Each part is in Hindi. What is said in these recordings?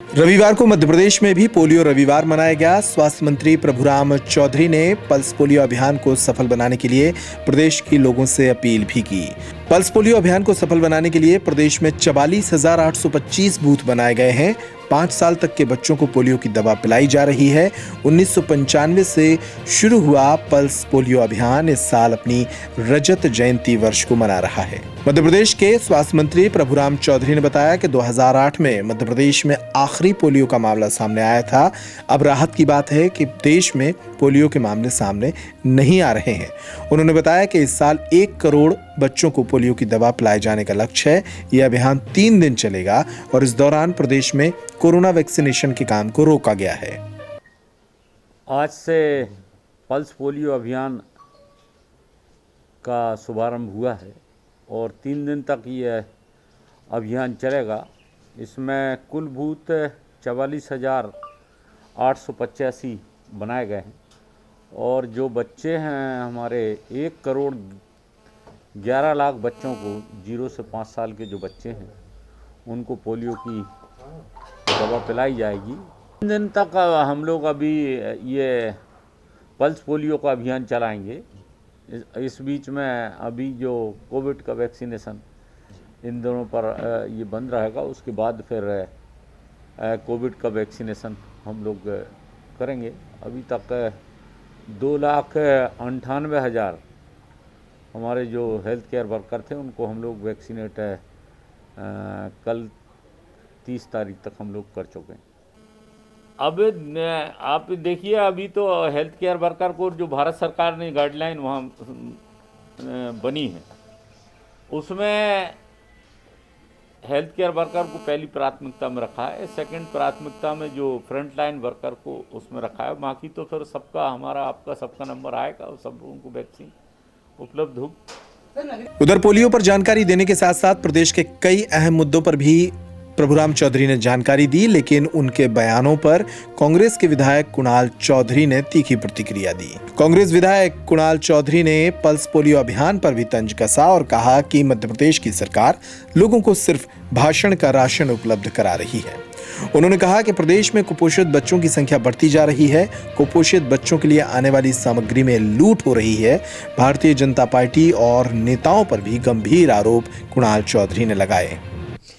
रविवार को मध्य प्रदेश में भी पोलियो रविवार मनाया गया। स्वास्थ्य मंत्री प्रभुराम चौधरी ने पल्स पोलियो अभियान को सफल बनाने के लिए प्रदेश के लोगों से अपील भी की। पल्स पोलियो अभियान को सफल बनाने के लिए प्रदेश में 44,825 बूथ बनाए गए हैं। 5 साल तक के बच्चों को पोलियो की दवा पिलाई जा रही है। 1995 से शुरू हुआ पल्स पोलियो अभियान इस साल अपनी रजत जयंती वर्ष को मना रहा है। मध्य प्रदेश के स्वास्थ्य मंत्री प्रभुराम चौधरी ने बताया कि 2008 में मध्य प्रदेश में आखिरी पोलियो का मामला सामने आया था। अब राहत की बात है कि देश में पोलियो के मामले सामने नहीं आ रहे हैं। उन्होंने बताया कि इस साल 1 करोड़ बच्चों को पोलियो की दवा पिलाए जाने का लक्ष्य है। यह अभियान 3 दिन चलेगा और इस दौरान प्रदेश में कोरोना वैक्सीनेशन के काम को रोका गया है। आज से पल्स पोलियो अभियान का शुभारंभ हुआ है और 3 दिन तक ये अभियान चलेगा। इसमें कुल बूथ 44,885 बनाए गए हैं और जो बच्चे हैं हमारे 1 करोड़ 11 लाख बच्चों को 0 से 5 साल के जो बच्चे हैं उनको पोलियो की दवा पिलाई जाएगी। 3 दिन तक हम लोग अभी ये पल्स पोलियो का अभियान चलाएंगे। इस बीच में अभी जो कोविड का वैक्सीनेशन इन दोनों पर ये बंद रहेगा, उसके बाद फिर कोविड का वैक्सीनेशन हम लोग करेंगे। अभी तक 2,98,000 हमारे जो हेल्थ केयर वर्कर थे उनको हम लोग वैक्सीनेट कल 30 तारीख तक हम लोग कर चुके हैं। अब आप देखिए, अभी तो हेल्थ केयर वर्कर को जो भारत सरकार ने गाइडलाइन वहाँ बनी है उसमें हेल्थ केयर वर्कर को पहली प्राथमिकता में रखा है। सेकंड प्राथमिकता में जो फ्रंट लाइन वर्कर को उसमें रखा है। बाकी तो फिर सबका हमारा आपका सबका नंबर आएगा और सब लोगों को वैक्सीन उपलब्ध हो। उधर पोलियो पर जानकारी देने के साथ साथ प्रदेश के कई अहम मुद्दों पर भी प्रभुराम चौधरी ने जानकारी दी, लेकिन उनके बयानों पर कांग्रेस के विधायक कुणाल चौधरी ने तीखी प्रतिक्रिया दी। कांग्रेस विधायक कुणाल चौधरी ने पल्स पोलियो अभियान पर भी तंज कसा और कहा कि मध्य प्रदेश की सरकार लोगों को सिर्फ भाषण का राशन उपलब्ध करा रही है। उन्होंने कहा कि प्रदेश में कुपोषित बच्चों की संख्या बढ़ती जा रही है। कुपोषित बच्चों के लिए आने वाली सामग्री में लूट हो रही है। भारतीय जनता पार्टी और नेताओं पर भी गंभीर आरोप कुणाल चौधरी ने लगाए।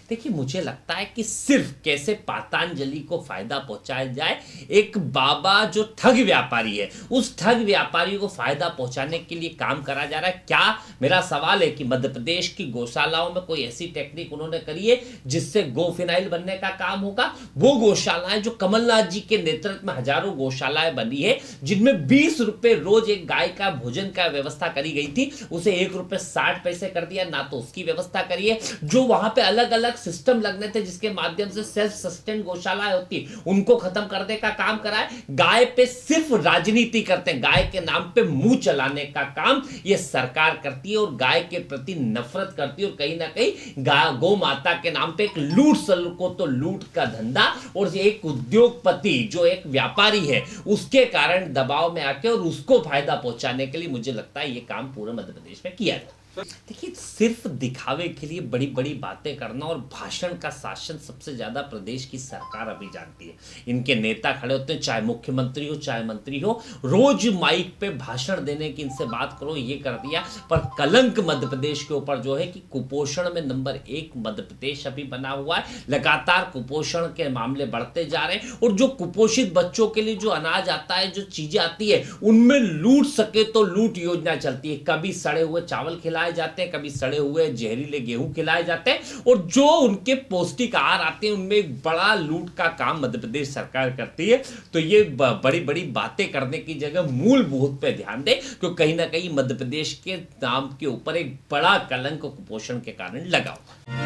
देखिए, मुझे लगता है कि सिर्फ कैसे पतंजलि को फायदा पहुंचाया जाए, एक बाबा जो ठग व्यापारी है उस ठग व्यापारी को फायदा पहुंचाने के लिए काम करा जा रहा है। क्या मेरा सवाल है कि मध्य प्रदेश की गौशालाओं में कोई ऐसी टेक्निक उन्होंने करी है जिससे गो फिनाइल बनने का काम होगा? वो गौशालाएं जो कमलनाथ जी के नेतृत्व में हजारों गौशालाएं बनी है जिनमें 20 रुपए रोज एक गाय का भोजन का व्यवस्था करी गई थी, उसे 1 रुपए 60 पैसे कर दिया। ना तो उसकी व्यवस्था करी है। जो वहां पे अलग अलग सिस्टम लगने थे जिसके माध्यम से सेल्फ सस्टेन गौशालाएं होती, उनको खत्म करने का काम करा है। गाय पे सिर्फ राजनीति करते हैं, गाय के नाम पे मुंह चलाने का काम ये सरकार करती है और गाय के प्रति नफरत करती है और कहीं ना कहीं गौ माता के नाम पे एक लूट को तो लूट का धंधा और एक उद्योगपति जो एक व्यापारी है उसके कारण दबाव में आके और उसको फायदा पहुंचाने के लिए मुझे लगता है ये काम पूरे मध्य प्रदेश में किया जाए। देखिए, सिर्फ दिखावे के लिए बड़ी बड़ी बातें करना और भाषण का शासन सबसे ज्यादा प्रदेश की सरकार अभी जानती है। इनके नेता खड़े होते हैं, चाहे मुख्यमंत्री हो चाहे मंत्री हो, रोज माइक पे भाषण देने की इनसे बात करो, ये कर दिया। पर कलंक मध्य प्रदेश के ऊपर जो है कि कुपोषण में नंबर 1 मध्य प्रदेश अभी बना हुआ है। लगातार कुपोषण के मामले बढ़ते जा रहे हैं और जो कुपोषित बच्चों के लिए जो अनाज आता है, जो चीजें आती है, उनमें लूट सके तो लूट योजना चलती है। कभी सड़े हुए चावल खिलाए जाते हैं, कभी सड़े हुए जहरीले गेहूं खिलाए जाते हैं और जो उनके पौष्टिक आहार आते हैं उनमें एक बड़ा लूट का काम मध्य प्रदेश सरकार करती है। तो ये बड़ी बड़ी बातें करने की जगह मूलभूत पे ध्यान दे, क्योंकि कहीं ना कहीं मध्य प्रदेश के नाम के ऊपर एक बड़ा कलंक कुपोषण के कारण लगा हुआ है।